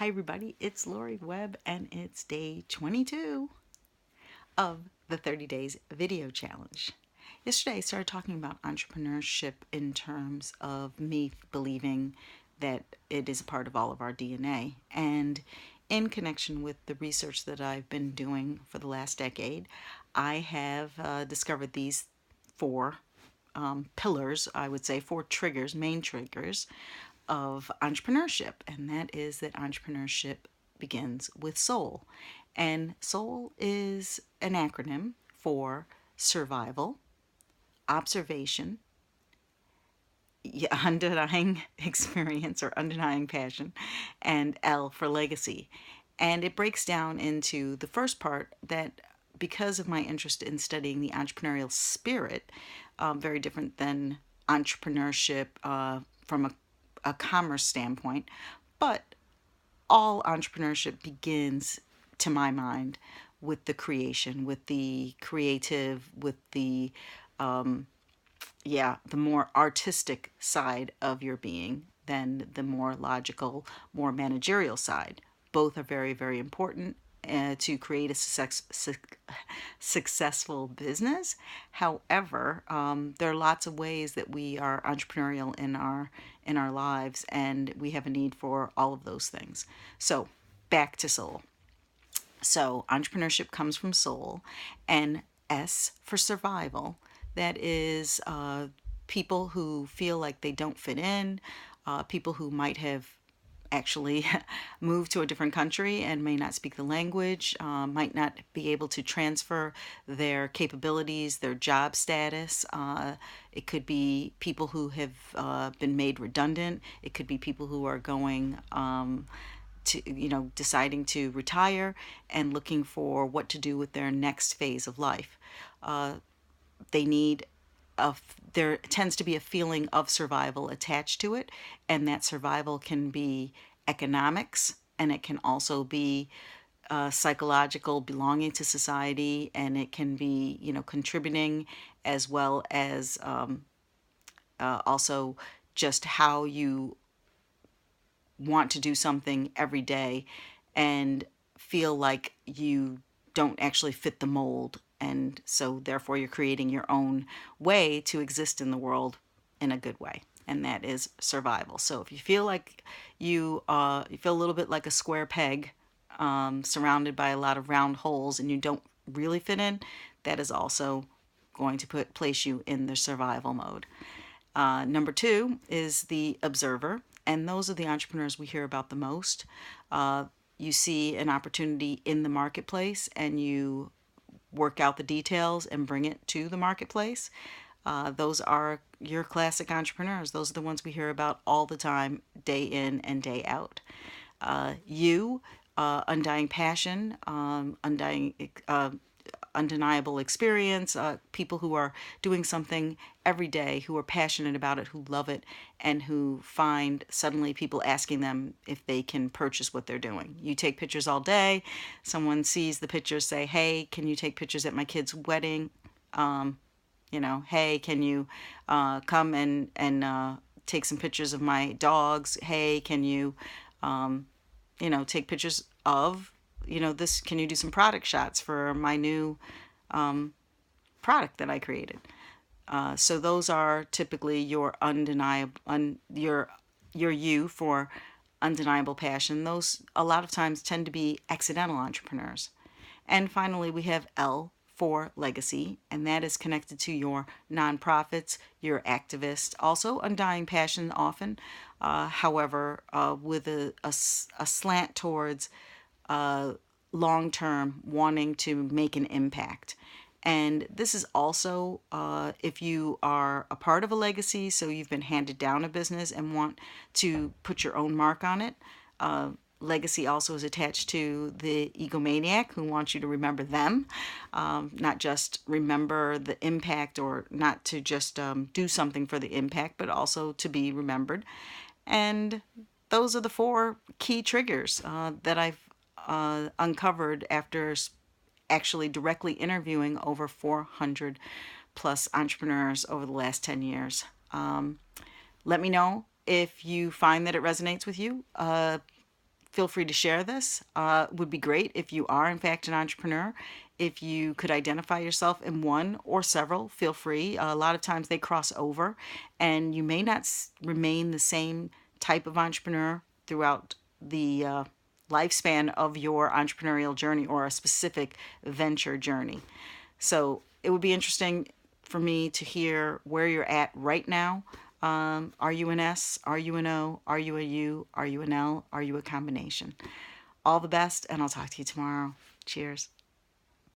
Hi, everybody. It's Lori Webb, and it's day 22 of the 30 Days Video Challenge. Yesterday, I started talking about entrepreneurship in terms of me believing that it is a part of all of our DNA. And in connection with the research that I've been doing for the last decade, I have discovered these four pillars, I would say, four triggers, main triggers of entrepreneurship. And that is that entrepreneurship begins with SOUL. And SOUL is an acronym for survival, observation, undenying experience or undenying passion, and L for legacy. And it breaks down into the first part that because of my interest in studying the entrepreneurial spirit, very different than entrepreneurship from a commerce standpoint, but all entrepreneurship begins, to my mind, with the creation, with the creative, with the more artistic side of your being than the more logical, more managerial side. Both are very, very important to create a successful business. However, there are lots of ways that we are entrepreneurial in our lives, and we have a need for all of those things. So, back to soul. So, entrepreneurship comes from soul, and S for survival. That is people who feel like they don't fit in, people who might have actually moved to a different country and may not speak the language, might not be able to transfer their capabilities, their job status. It could be people who have been made redundant. It could be people who are going deciding to retire and looking for what to do with their next phase of life. They need there tends to be a feeling of survival attached to it, and that survival can be economics, and it can also be psychological belonging to society, and it can be contributing, as well as also just how you want to do something every day and feel like you don't actually fit the mold. And so, therefore, you're creating your own way to exist in the world in a good way. And that is survival. So, if you feel like you feel a little bit like a square peg surrounded by a lot of round holes and you don't really fit in, that is also going to place you in the survival mode. Number two is the observer, and those are the entrepreneurs we hear about the most. You see an opportunity in the marketplace and you work out the details and bring it to the marketplace. Those are your classic entrepreneurs. Those are the ones we hear about all the time, day in and day out. Undying passion, undeniable experience, people who are doing something every day, who are passionate about it, who love it, and who find suddenly people asking them if they can purchase what they're doing. You take pictures all day, someone sees the pictures, say, hey, can you take pictures at my kid's wedding? Hey, can you come and take some pictures of my dogs? Hey, can you take pictures of this, can you do some product shots for my new product that I created? So those are typically your undeniable, your you for undeniable passion. Those a lot of times tend to be accidental entrepreneurs. And finally, we have L for legacy, and that is connected to your nonprofits, your activists, also undying passion often, however, with a slant towards long term wanting to make an impact. And this is also if you are a part of a legacy, so you've been handed down a business and want to put your own mark on it. Legacy also is attached to the egomaniac who wants you to remember them, not just remember the impact, or not to just do something for the impact, but also to be remembered. And those are the four key triggers that I've uncovered after actually directly interviewing over 400 plus entrepreneurs over the last 10 years. Let me know if you find that it resonates with you. feel free to share this. Would be great if you are, in fact, an entrepreneur. If you could identify yourself in one or several, feel free. A lot of times they cross over, and you may not remain the same type of entrepreneur throughout the lifespan of your entrepreneurial journey or a specific venture journey. So it would be interesting for me to hear where you're at right now. Are you an S? Are you an O? Are you a U? Are you an L? Are you a combination? All the best, and I'll talk to you tomorrow. Cheers.